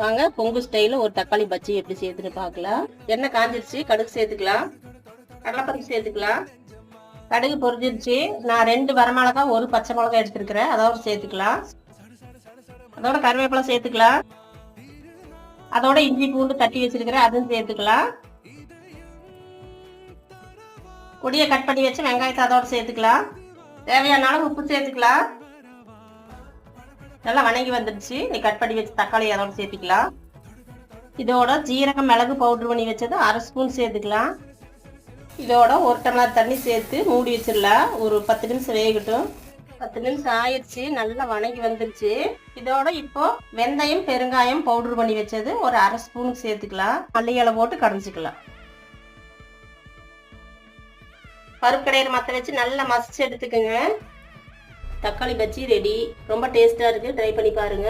வாங்க பொங்கு ஸ்டைல ஒரு தக்காளி பஜ்ஜி எப்படி சேர்த்துன்னு பார்க்கலாம். எண்ணெய் காஞ்சிருச்சு, கடுகு சேர்த்துக்கலாம், கடலைப்பருப்பு சேர்த்துக்கலாம். கடுகு பொரிஞ்சிருச்சு. நான் 2 வரமிளகா 1 பச்சை மிளகா எடுத்துருக்கிறேன், அதோட சேர்த்துக்கலாம். அதோட கருவேப்பிலை சேர்த்துக்கலாம். அதோட இஞ்சி பூண்டு தட்டி வச்சிருக்கிறேன், அதுவும் சேர்த்துக்கலாம். பொடியை கட் பண்ணி வச்சு வெங்காயத்தை அதோட சேர்த்துக்கலாம். தேவையான அளவு உப்பு சேர்த்துக்கலாம். நல்லா வணங்கி வந்துடுச்சு. நீ கட் பண்ணி வச்சு தக்காளி அதோட சேர்த்துக்கலாம். இதோட ஜீரகம் மிளகு பவுடர் பண்ணி வச்சது 1/2 ஸ்பூன் சேர்த்துக்கலாம். இதோட 1 டம்ளர் தண்ணி சேர்த்து மூடி வச்சிடலாம். ஒரு 10 நிமிஷம் வேகட்டும். 10 நிமிஷம் ஆயிடுச்சு, நல்லா வணங்கி வந்துருச்சு. இதோட இப்போ வெந்தயம் பெருங்காயம் பவுடர் பண்ணி வச்சது ஒரு 1/2 ஸ்பூனுக்கு சேர்த்துக்கலாம். மல்லி இலை போட்டு கடைஞ்சிக்கலாம். பருப்பு கடையிற மத்த வச்சு நல்லா மசிச்சு எடுத்துக்கோங்க. தக்காளி பஜ்ஜி ரெடி. ரொம்ப டேஸ்டா இருக்கு, ட்ரை பண்ணி பாருங்க.